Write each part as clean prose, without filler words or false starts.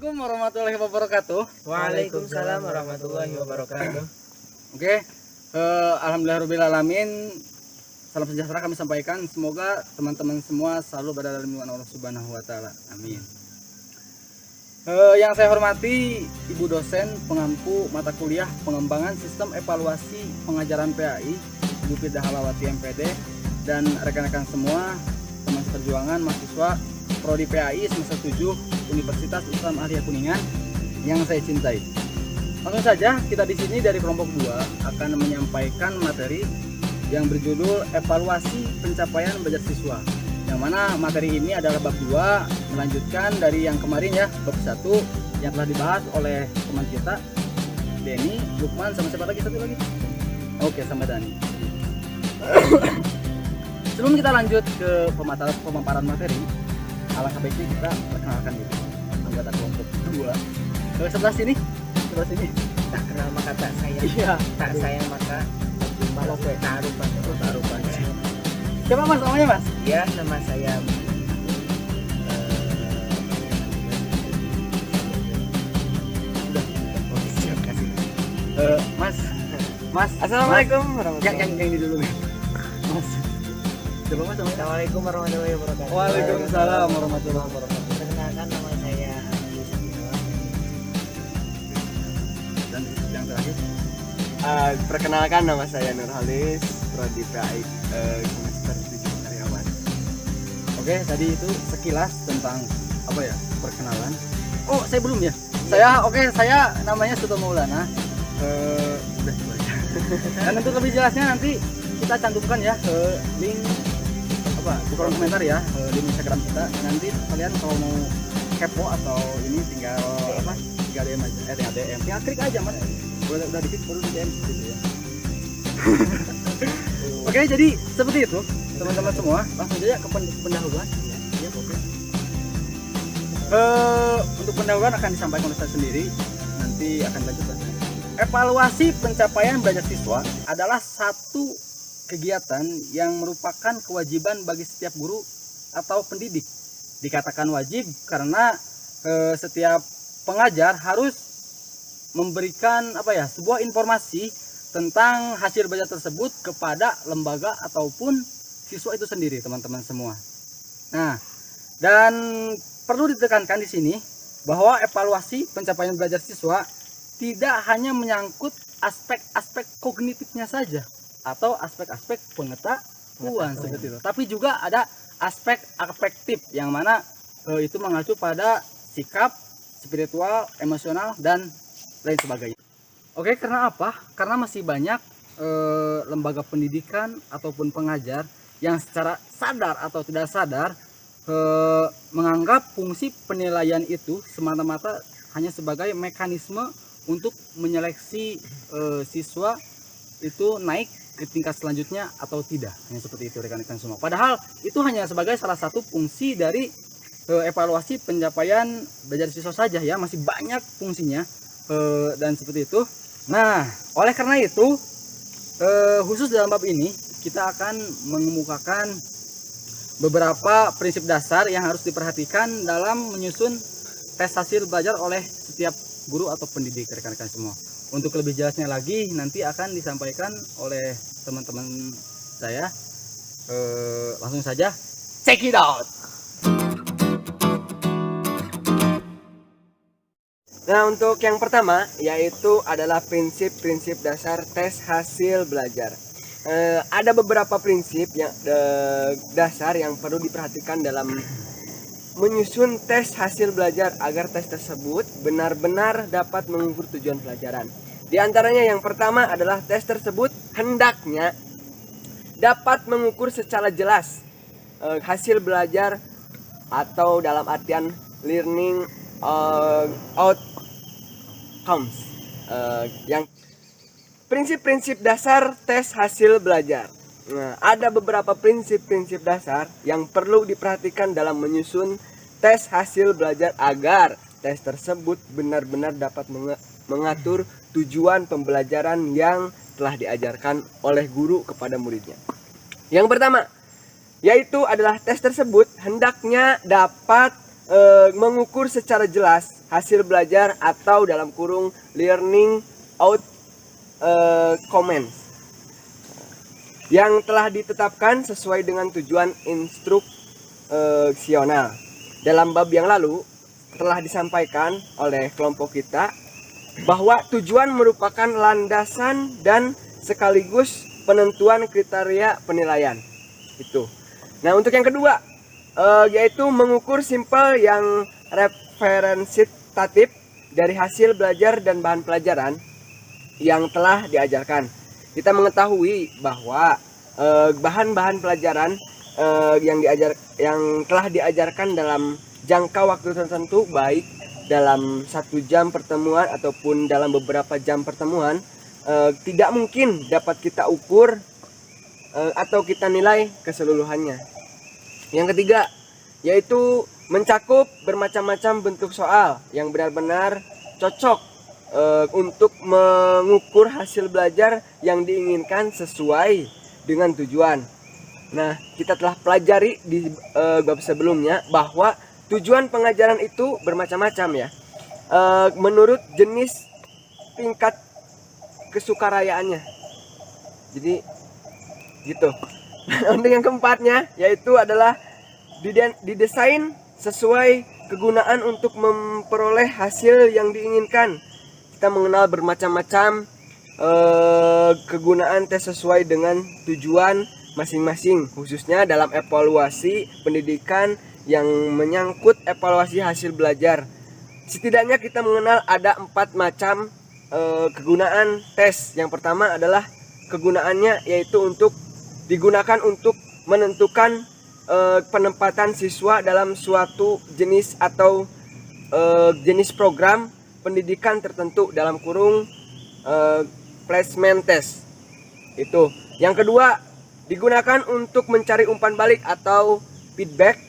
Assalamualaikum warahmatullahi wabarakatuh. Waalaikumsalam warahmatullahi wabarakatuh. Oke, alhamdulillahirabbil alamin. Salam sejahtera kami sampaikan. Semoga teman-teman semua selalu berada dalam lindungan Allah Subhanahu wa taala. Amin. Yang saya hormati Ibu dosen pengampu mata kuliah pengembangan sistem evaluasi pengajaran PAI, Ibu Firdah Halawati MPD, dan rekan-rekan semua teman seperjuangan mahasiswa Prodi PAI semester 7 Universitas Islam Arya Kuningan yang saya cintai. Langsung saja kita di sini dari kelompok 2 akan menyampaikan materi yang berjudul evaluasi pencapaian belajar siswa. Yang mana materi ini adalah bab 2 melanjutkan dari yang kemarin ya, bab 1 yang telah dibahas oleh teman kita Denny, Lukman, sama siapa lagi satu lagi? Oke, sama Dani. Sebelum kita lanjut ke pemaparan materi, alangkah baiknya kita perkenalkan dulu anggota kelompok 2. Ke sebelah sini. Kenal maka tak sayang. Iya. Tak sayang maka malah gue taruhan. Siapa mas namanya mas? Ya, nama saya Mas. Assalamualaikum Yang ini dulu nih. Mas. Coba mas namanya. Assalamualaikum warahmatullahi wabarakatuh. Waalaikumsalam warahmatullahi wabarakatuh. Perkenalkan nama saya Dan yang terakhir. Perkenalkan nama saya Nurhalis, Prodi PAI semester 7 karyawan. Oke, tadi itu sekilas tentang apa ya, perkenalan. Oh, saya belum ya. Saya namanya Suto Maulana. Udah boleh. Dan untuk lebih jelasnya nanti kita cantumkan ya link di kolom komentar ya, di Instagram kita. Nanti kalian kalau mau kepo atau ini tinggal DM aja. Tinggal klik aja mas. Udah diklik baru di DM gitu ya. Oke, jadi seperti itu teman-teman semua. Langsung aja ke pendahuluan. Ya, oke. Untuk pendahuluan akan disampaikan oleh saya sendiri. Nanti akan lanjut. Evaluasi pencapaian belajar siswa adalah satu kegiatan yang merupakan kewajiban bagi setiap guru atau pendidik. Dikatakan wajib karena setiap pengajar harus memberikan sebuah informasi tentang hasil belajar tersebut kepada lembaga ataupun siswa itu sendiri, teman-teman semua. Nah, dan perlu ditekankan di sini bahwa evaluasi pencapaian belajar siswa tidak hanya menyangkut aspek-aspek kognitifnya saja atau aspek-aspek pengetahuan seperti itu, tapi juga ada aspek afektif yang mana itu mengacu pada sikap, spiritual, emosional, dan lain sebagainya. Oke, karena apa? Karena masih banyak lembaga pendidikan ataupun pengajar yang secara sadar atau tidak sadar menganggap fungsi penilaian itu semata-mata hanya sebagai mekanisme untuk menyeleksi siswa itu naik ke tingkat selanjutnya atau tidak, hanya seperti itu rekan-rekan semua. Padahal itu hanya sebagai salah satu fungsi dari evaluasi pencapaian belajar siswa saja ya, masih banyak fungsinya dan seperti itu. Nah, oleh karena itu khusus dalam bab ini kita akan mengemukakan beberapa prinsip dasar yang harus diperhatikan dalam menyusun tes hasil belajar oleh setiap guru atau pendidik rekan-rekan semua. Untuk lebih jelasnya lagi nanti akan disampaikan oleh teman-teman saya. Langsung saja check it out. Nah, untuk yang pertama yaitu adalah prinsip-prinsip dasar tes hasil belajar. Ada beberapa prinsip yang dasar yang perlu diperhatikan dalam menyusun tes hasil belajar agar tes tersebut benar-benar dapat mengukur tujuan pelajaran. Di antaranya yang pertama adalah tes tersebut hendaknya dapat mengukur secara jelas hasil belajar atau dalam artian learning outcomes. Yang prinsip-prinsip dasar tes hasil belajar. Nah, ada beberapa prinsip-prinsip dasar yang perlu diperhatikan dalam menyusun tes hasil belajar agar tes tersebut benar-benar dapat mengatur tujuan pembelajaran yang telah diajarkan oleh guru kepada muridnya. Yang pertama, yaitu adalah tes tersebut hendaknya dapat mengukur secara jelas hasil belajar atau dalam kurung learning outcomes yang telah ditetapkan sesuai dengan tujuan instruksional. Dalam bab yang lalu telah disampaikan oleh kelompok kita bahwa tujuan merupakan landasan dan sekaligus penentuan kriteria penilaian. Itu. Nah, untuk yang kedua yaitu mengukur simpel yang representatif dari hasil belajar dan bahan pelajaran yang telah diajarkan. Kita mengetahui bahwa bahan-bahan pelajaran yang telah diajarkan dalam jangka waktu tertentu, baik dalam 1 jam pertemuan ataupun dalam beberapa jam pertemuan, tidak mungkin dapat kita ukur atau kita nilai keseluruhannya. Yang ketiga yaitu mencakup bermacam-macam bentuk soal yang benar-benar cocok untuk mengukur hasil belajar yang diinginkan sesuai dengan tujuan. Nah, kita telah pelajari di bab sebelumnya bahwa tujuan pengajaran itu bermacam-macam ya, menurut jenis tingkat kesukarayaannya. Jadi gitu. Untuk yang keempatnya yaitu adalah didesain sesuai kegunaan untuk memperoleh hasil yang diinginkan. Kita mengenal bermacam-macam kegunaan tes sesuai dengan tujuan masing-masing, khususnya dalam evaluasi pendidikan yang menyangkut evaluasi hasil belajar. Setidaknya kita mengenal ada 4 macam kegunaan tes. Yang pertama adalah kegunaannya yaitu digunakan untuk menentukan penempatan siswa dalam suatu jenis atau jenis program pendidikan tertentu dalam kurung placement test. Itu. Yang kedua, digunakan untuk mencari umpan balik atau feedback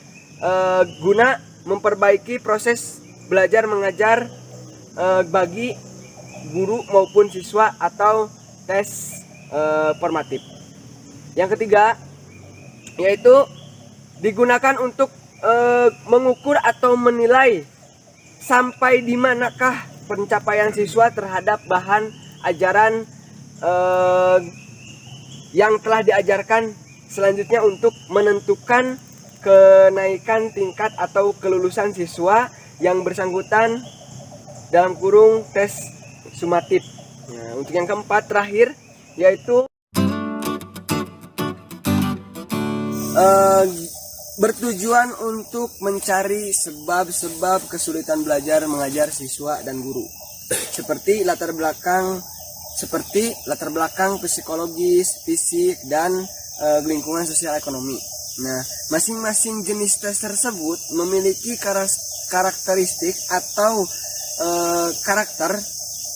guna memperbaiki proses belajar mengajar bagi guru maupun siswa atau tes formatif. Yang ketiga yaitu digunakan untuk mengukur atau menilai sampai di manakah pencapaian siswa terhadap bahan ajaran yang telah diajarkan, selanjutnya untuk menentukan kenaikan tingkat atau kelulusan siswa yang bersangkutan dalam kurung tes sumatif. Nah, untuk yang keempat terakhir yaitu bertujuan untuk mencari sebab-sebab kesulitan belajar mengajar siswa dan guru, seperti latar belakang psikologis, fisik, dan lingkungan sosial ekonomi. Nah, masing-masing jenis tes tersebut memiliki karakteristik atau karakter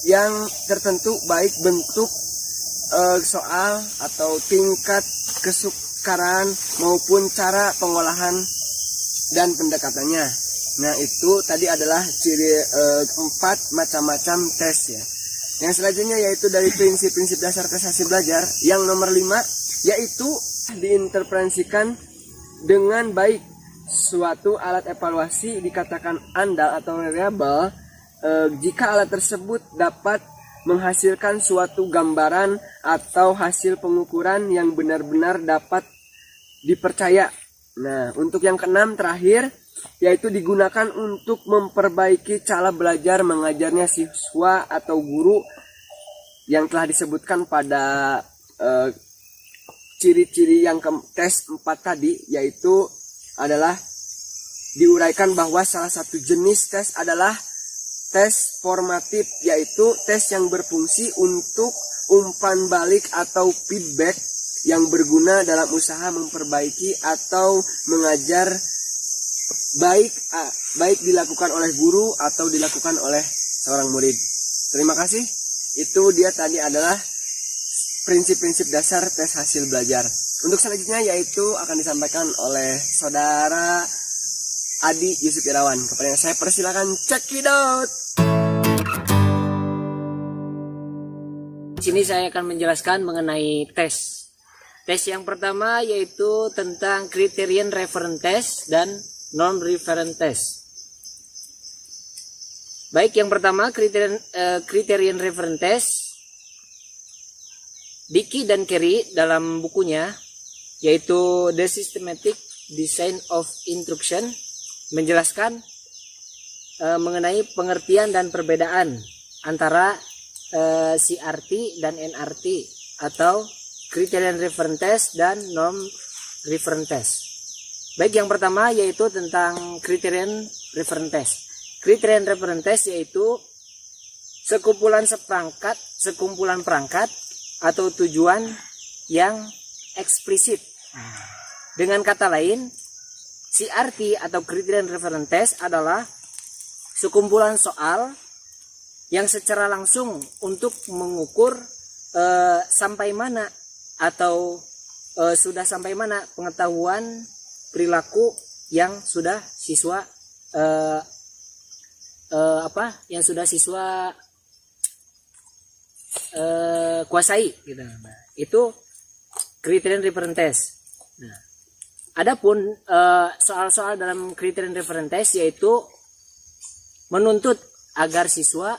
yang tertentu, baik bentuk soal atau tingkat kesukaran maupun cara pengolahan dan pendekatannya. Nah, itu tadi adalah ciri 4 macam-macam tes ya. Yang selanjutnya yaitu dari prinsip-prinsip dasar tes hasil belajar. Yang nomor 5 yaitu diinterpretasikan dengan baik. Suatu alat evaluasi dikatakan andal atau reliable jika alat tersebut dapat menghasilkan suatu gambaran atau hasil pengukuran yang benar-benar dapat dipercaya. Nah, untuk yang keenam terakhir yaitu digunakan untuk memperbaiki cara belajar mengajarnya siswa atau guru yang telah disebutkan pada ciri-ciri yang tes 4 tadi, yaitu adalah diuraikan bahwa salah satu jenis tes adalah tes formatif, yaitu tes yang berfungsi untuk umpan balik atau feedback yang berguna dalam usaha memperbaiki atau mengajar, baik dilakukan oleh guru atau dilakukan oleh seorang murid. Terima kasih. Itu dia tadi adalah prinsip-prinsip dasar tes hasil belajar. Untuk selanjutnya yaitu akan disampaikan oleh saudara Adi Yusuf Irawan. Kepada yang saya persilakan cekidot. Di sini saya akan menjelaskan mengenai tes. Tes yang pertama yaitu tentang criterion reference test dan non-reference test. Baik, yang pertama criterion reference test. Dickey dan Carey dalam bukunya yaitu The Systematic Design of Instruction menjelaskan mengenai pengertian dan perbedaan antara CRT dan NRT atau Criterion Reference Test dan Norm Reference Test. Baik, yang pertama yaitu tentang Criterion Reference Test. Criterion Reference Test yaitu sekumpulan perangkat atau tujuan yang eksplisit. Dengan kata lain, CRT atau Criterion Reference Test adalah sekumpulan soal yang secara langsung untuk mengukur sampai mana atau sudah sampai mana pengetahuan perilaku yang sudah siswa kuasai gitu. Nah, itu Criterion Reference Test. Nah, adapun soal-soal dalam Criterion Reference Test yaitu menuntut agar siswa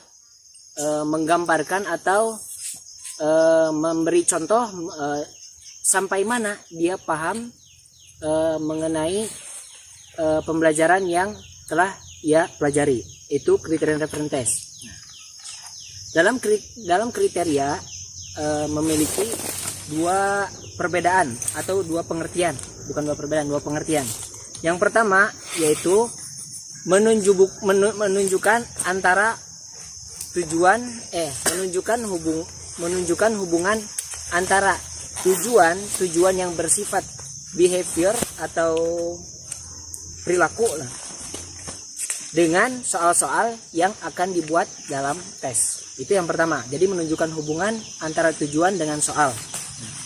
menggambarkan atau memberi contoh sampai mana dia paham mengenai pembelajaran yang telah ia pelajari. Itu Criterion Reference Test. Dalam kriteria memiliki dua perbedaan atau dua pengertian, bukan dua perbedaan, dua pengertian. Yang pertama yaitu menunjukkan antara menunjukkan hubungan antara tujuan yang bersifat behavior atau perilaku dengan soal-soal yang akan dibuat dalam tes. Itu yang pertama. Jadi menunjukkan hubungan antara tujuan dengan soal.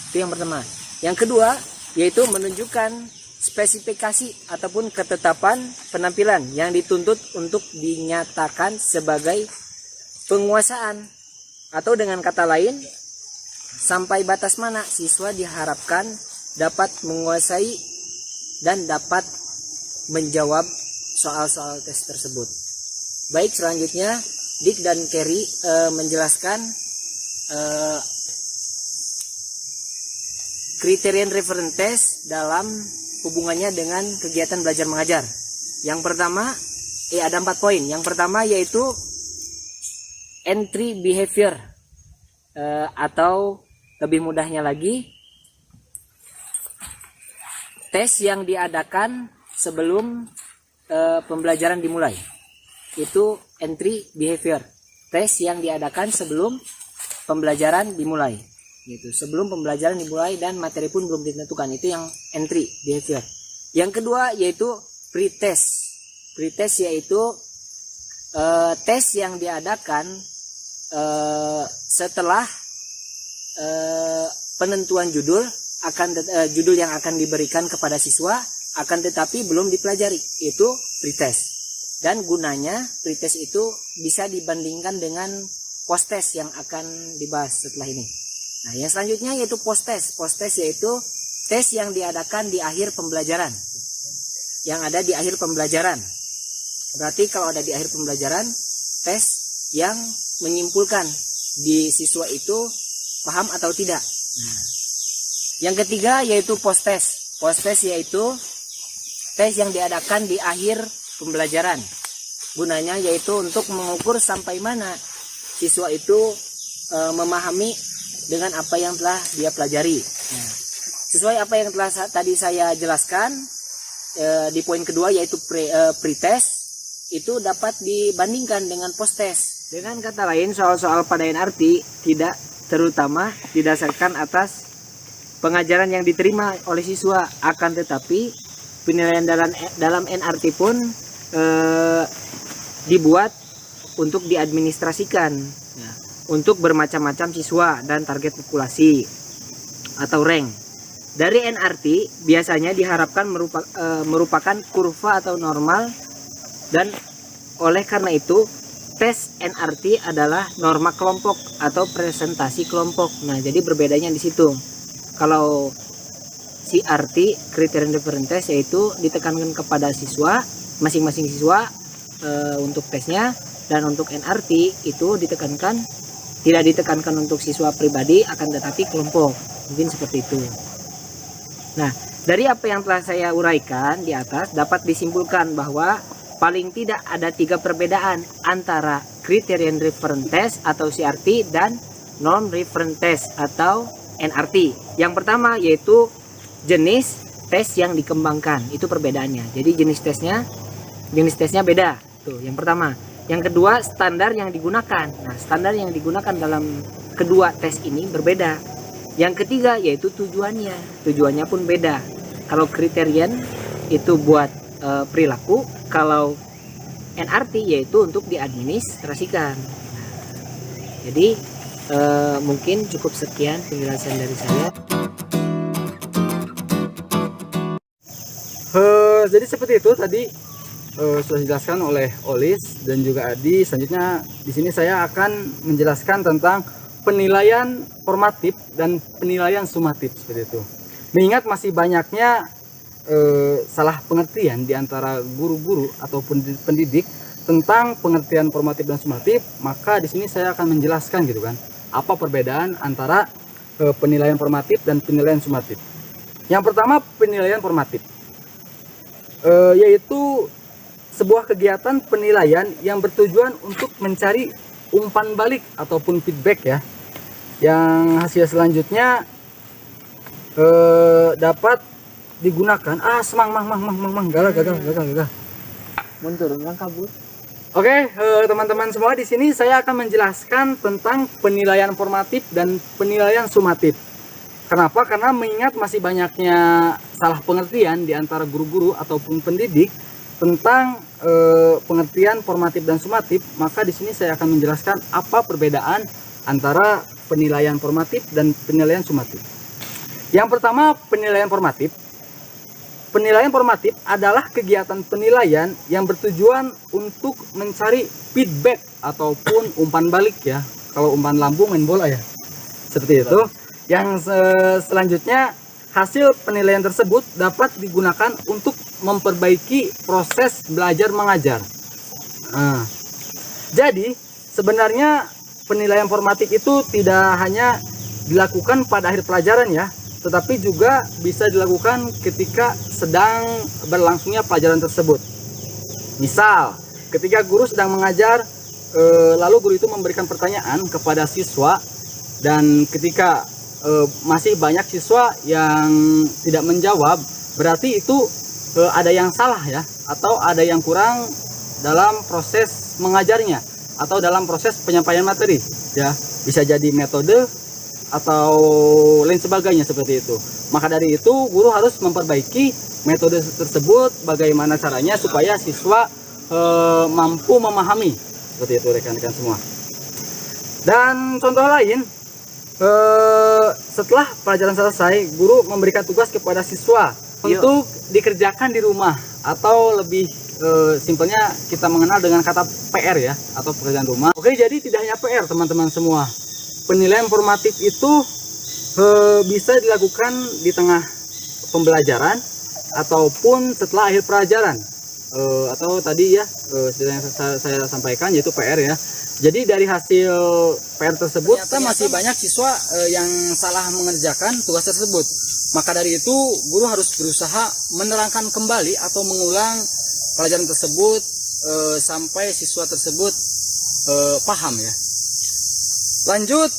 Itu yang pertama. Yang kedua yaitu menunjukkan spesifikasi ataupun ketetapan penampilan yang dituntut untuk dinyatakan sebagai penguasaan, atau dengan kata lain sampai batas mana siswa diharapkan dapat menguasai dan dapat menjawab soal-soal tes tersebut. Baik, selanjutnya Dick dan Carey menjelaskan Criterion Reference Test dalam hubungannya dengan kegiatan belajar mengajar. Yang pertama, ada 4 poin. Yang pertama yaitu entry behavior, atau lebih mudahnya lagi tes yang diadakan sebelum pembelajaran dimulai. Itu entry behavior, tes yang diadakan sebelum pembelajaran dimulai. Gitu. Sebelum pembelajaran dimulai dan materi pun belum ditentukan, itu yang entry behavior. Yang kedua yaitu pretest. Pretest yaitu tes yang diadakan setelah penentuan judul yang akan diberikan kepada siswa, akan tetapi belum dipelajari. Itu pretest. Dan gunanya pretest itu bisa dibandingkan dengan post-test yang akan dibahas setelah ini. Nah, yang selanjutnya yaitu post-test. Post-test yaitu tes yang diadakan di akhir pembelajaran. Yang ada di akhir pembelajaran. Berarti kalau ada di akhir pembelajaran, tes yang menyimpulkan di siswa itu paham atau tidak. Nah, yang ketiga yaitu post-test. Post-test yaitu tes yang diadakan di akhir pembelajaran. Gunanya yaitu untuk mengukur sampai mana siswa itu memahami dengan apa yang telah dia pelajari. Nah, sesuai apa yang telah tadi saya jelaskan di poin kedua yaitu pretest, itu dapat dibandingkan dengan post-test. Dengan kata lain, soal-soal pada NRT tidak terutama didasarkan atas pengajaran yang diterima oleh siswa, akan tetapi penilaian dalam NRT pun dibuat untuk diadministrasikan untuk bermacam-macam siswa dan target populasi atau rank. Dari NRT biasanya diharapkan merupakan kurva atau normal, dan oleh karena itu tes NRT adalah norma kelompok atau presentasi kelompok. Nah, jadi berbedanya di situ. Kalau CRT, Criterion Reference Test, yaitu ditekankan kepada siswa, masing-masing siswa untuk tesnya, Dan untuk NRT itu tidak ditekankan untuk siswa pribadi, akan tetapi kelompok. Mungkin seperti itu. Nah, dari apa yang telah saya uraikan di atas dapat disimpulkan bahwa paling tidak ada 3 perbedaan antara Criterion Reference Test atau CRT dan Non-Reference Test atau NRT. Yang pertama yaitu jenis tes yang dikembangkan, itu perbedaannya. Jadi jenis tesnya beda. Tuh, yang pertama. Yang kedua, standar yang digunakan. Nah, standar yang digunakan dalam kedua tes ini berbeda. Yang ketiga yaitu tujuannya. Tujuannya pun beda. Kalau Criterion itu buat perilaku, kalau NRT yaitu untuk diadministrasikan. Jadi mungkin cukup sekian penjelasan dari saya. Jadi seperti itu tadi sudah dijelaskan oleh Olis dan juga Adi. Selanjutnya di sini saya akan menjelaskan tentang penilaian formatif dan penilaian sumatif seperti itu. Mengingat masih banyaknya salah pengertian di antara guru-guru ataupun pendidik tentang pengertian formatif dan sumatif, maka di sini saya akan menjelaskan gitu kan, apa perbedaan antara penilaian formatif dan penilaian sumatif. Yang pertama, penilaian formatif, yaitu sebuah kegiatan penilaian yang bertujuan untuk mencari umpan balik ataupun feedback ya, yang hasil selanjutnya dapat digunakan. Gagal. Mundur, orang kabur. Oke, teman-teman semua, di sini saya akan menjelaskan tentang penilaian formatif dan penilaian sumatif. Kenapa? Karena mengingat masih banyaknya salah pengertian di antara guru-guru ataupun pendidik tentang pengertian formatif dan sumatif, maka di sini saya akan menjelaskan apa perbedaan antara penilaian formatif dan penilaian sumatif. Yang pertama, penilaian formatif. Penilaian formatif adalah kegiatan penilaian yang bertujuan untuk mencari feedback ataupun umpan balik ya. Kalau umpan lambung main bola ya. Seperti itu. Yang selanjutnya, hasil penilaian tersebut dapat digunakan untuk memperbaiki proses belajar mengajar. Jadi sebenarnya penilaian formatif itu tidak hanya dilakukan pada akhir pelajaran ya, tetapi juga bisa dilakukan ketika sedang berlangsungnya pelajaran tersebut. Misal, ketika guru sedang mengajar, lalu guru itu memberikan pertanyaan kepada siswa, dan ketika masih banyak siswa yang tidak menjawab, berarti itu ada yang salah ya, atau ada yang kurang dalam proses mengajarnya, atau dalam proses penyampaian materi ya. Bisa jadi metode atau lain sebagainya seperti itu. Maka dari itu guru harus memperbaiki metode tersebut, bagaimana caranya supaya siswa mampu memahami, seperti itu rekan-rekan semua. Dan contoh lain, setelah pelajaran selesai, guru memberikan tugas kepada siswa untuk dikerjakan di rumah, atau lebih simpelnya kita mengenal dengan kata PR ya, atau pekerjaan rumah. Oke, jadi tidak hanya PR teman-teman semua. Penilaian formatif itu bisa dilakukan di tengah pembelajaran ataupun setelah akhir pelajaran, atau tadi ya yang saya sampaikan yaitu PR ya. Jadi dari hasil PR tersebut ternyata masih banyak siswa yang salah mengerjakan tugas tersebut. Maka dari itu guru harus berusaha menerangkan kembali atau mengulang pelajaran tersebut sampai siswa tersebut paham ya. Lanjut,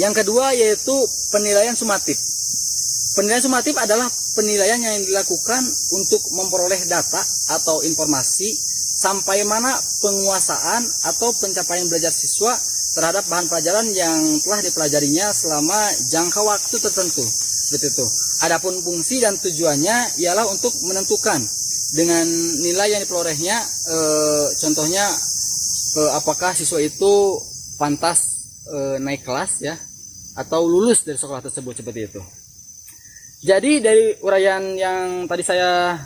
yang kedua yaitu penilaian sumatif. Penilaian sumatif adalah penilaian yang dilakukan untuk memperoleh data atau informasi sampai mana penguasaan atau pencapaian belajar siswa terhadap bahan pelajaran yang telah dipelajarinya selama jangka waktu tertentu. Seperti itu. Adapun fungsi dan tujuannya ialah untuk menentukan dengan nilai yang diperolehnya, contohnya apakah siswa itu pantas naik kelas ya, atau lulus dari sekolah tersebut, seperti itu. Jadi dari uraian yang tadi saya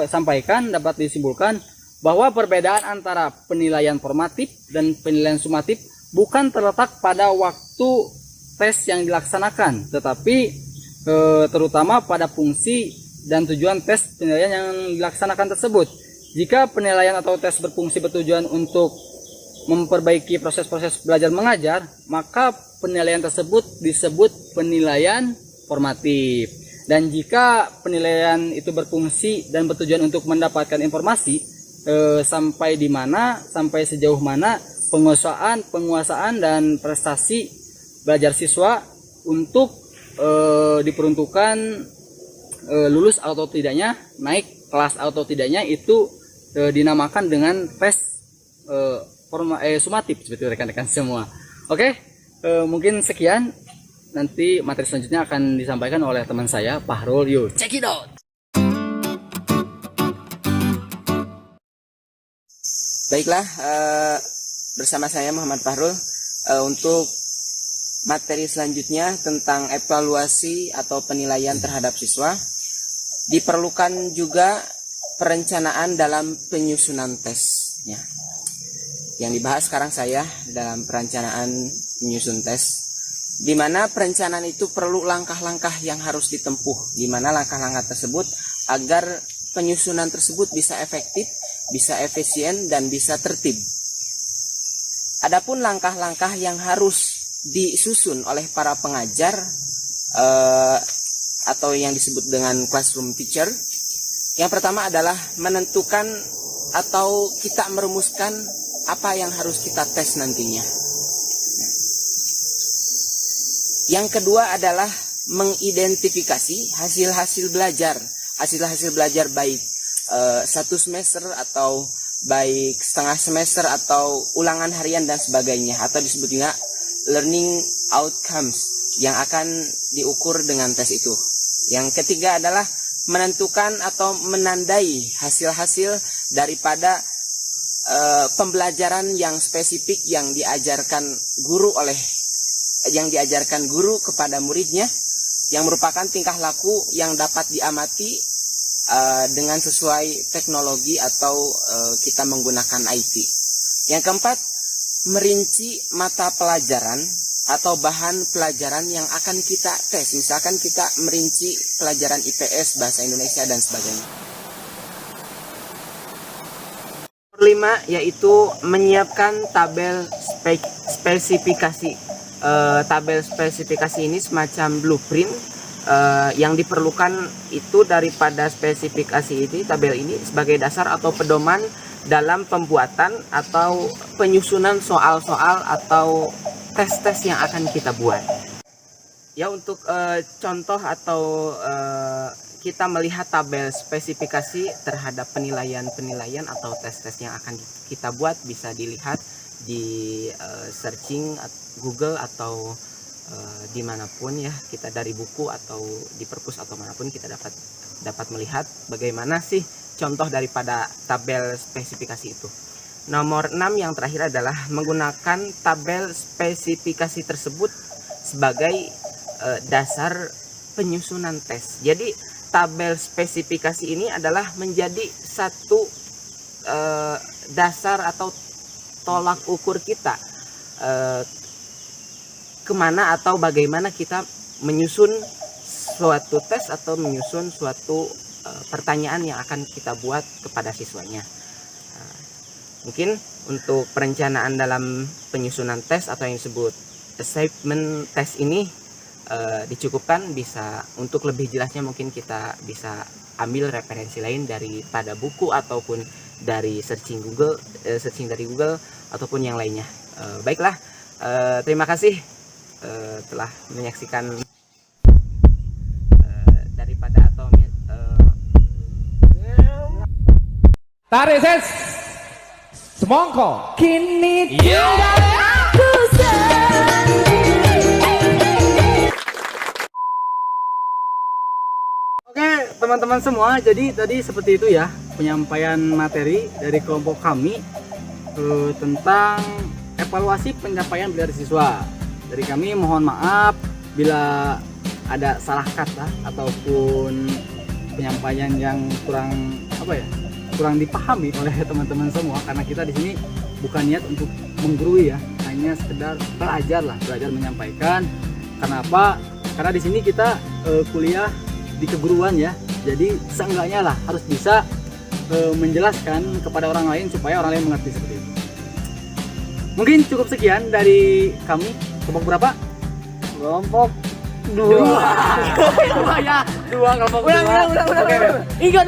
sampaikan dapat disimpulkan bahwa perbedaan antara penilaian formatif dan penilaian sumatif bukan terletak pada waktu tes yang dilaksanakan, tetapi terutama pada fungsi dan tujuan tes penilaian yang dilaksanakan tersebut. Jika penilaian atau tes berfungsi bertujuan untuk memperbaiki proses-proses belajar mengajar, maka penilaian tersebut disebut penilaian formatif. Dan jika penilaian itu berfungsi dan bertujuan untuk mendapatkan informasi sampai di mana, sampai sejauh mana penguasaan dan prestasi belajar siswa untuk diperuntukkan lulus atau tidaknya, naik kelas atau tidaknya, itu dinamakan dengan tes sumatif seperti rekan-rekan semua. Oke, mungkin sekian. Nanti materi selanjutnya akan disampaikan oleh teman saya, Fahrul. Yuk, check it out. Baiklah, bersama saya Muhammad Fahrul untuk materi selanjutnya tentang evaluasi atau penilaian terhadap siswa. Diperlukan juga perencanaan dalam penyusunan tesnya. Yang dibahas sekarang saya dalam perencanaan menyusun tes, di mana perencanaan itu perlu langkah-langkah yang harus ditempuh, di mana langkah-langkah tersebut agar penyusunan tersebut bisa efektif, bisa efisien, dan bisa tertib. Adapun langkah-langkah yang harus disusun oleh para pengajar atau yang disebut dengan classroom teacher, yang pertama adalah menentukan atau kita merumuskan apa yang harus kita tes nantinya. Yang kedua adalah mengidentifikasi hasil-hasil belajar baik satu semester atau baik setengah semester atau ulangan harian dan sebagainya, atau disebut juga learning outcomes yang akan diukur dengan tes itu. Yang ketiga adalah menentukan atau menandai hasil-hasil daripada pembelajaran yang spesifik yang diajarkan guru kepada muridnya, yang merupakan tingkah laku yang dapat diamati dengan sesuai teknologi atau kita menggunakan IT. Yang keempat, merinci mata pelajaran atau bahan pelajaran yang akan kita tes. Misalkan kita merinci pelajaran IPS, bahasa Indonesia, dan sebagainya. Kelima, yaitu menyiapkan tabel spesifikasi. Tabel spesifikasi ini semacam blueprint yang diperlukan itu daripada spesifikasi ini, tabel ini sebagai dasar atau pedoman dalam pembuatan atau penyusunan soal-soal atau tes-tes yang akan kita buat. Ya, untuk contoh atau kita melihat tabel spesifikasi terhadap penilaian atau tes-tes yang akan kita buat bisa dilihat di searching Google atau dimanapun ya, kita dari buku atau di perpus atau manapun kita dapat melihat bagaimana sih contoh daripada tabel spesifikasi itu. Nomor 6 yang terakhir adalah menggunakan tabel spesifikasi tersebut sebagai dasar penyusunan tes. Jadi tabel spesifikasi ini adalah menjadi satu dasar atau tolak ukur kita kemana atau bagaimana kita menyusun suatu tes atau menyusun suatu pertanyaan yang akan kita buat kepada siswanya. Mungkin untuk perencanaan dalam penyusunan tes atau yang disebut assignment test ini dicukupkan. Bisa untuk lebih jelasnya mungkin kita bisa ambil referensi lain daripada buku ataupun dari searching dari Google ataupun yang lainnya. Baiklah, terima kasih telah menyaksikan daripada atau tarik ses semongko kini tinggal aku Oke, teman-teman semua, jadi tadi seperti itu ya penyampaian materi dari kelompok kami tentang evaluasi pencapaian belajar siswa. Dari kami mohon maaf bila ada salah kata ataupun penyampaian yang kurang dipahami oleh teman-teman semua, karena kita di sini bukan niat untuk menggurui ya, hanya sekedar belajar menyampaikan. Kenapa? Karena di sini kita kuliah di keguruan ya, jadi seenggaknya lah harus bisa menjelaskan kepada orang lain supaya orang lain mengerti seperti itu. Mungkin cukup sekian dari kami. Kelompok berapa? Kelompok dua. Dua ya, dua kelompok Ulang. Oke. Ingat.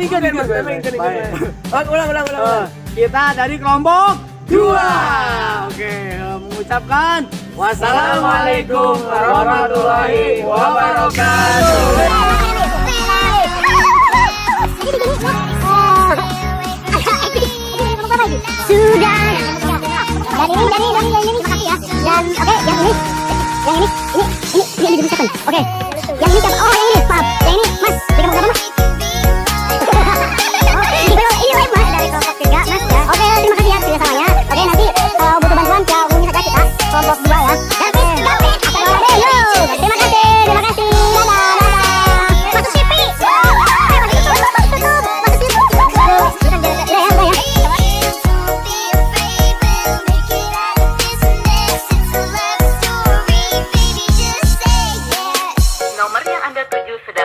Ulang. Kita dari kelompok dua. Oke, mengucapkan wassalamualaikum warahmatullahi wabarakatuh. Sudah. Dan ini makasih ya. Dan oke, yang ini bisa kan? Oke. Yang ini siapa? Oh, yang ini. Maaf. Yang ini Mas. Dari kelompok berapa, Mas? Oh, ini lain Mas dari kelompok 3, Mas ya. Oke, terima kasih ya kerjasamanya. Oke, nanti kalau butuh bantuan bisa hubungi saja kita kelompok 2 ya. Terima kasih. Dadah. Masuk TV. Nomor yang Anda tuju sudah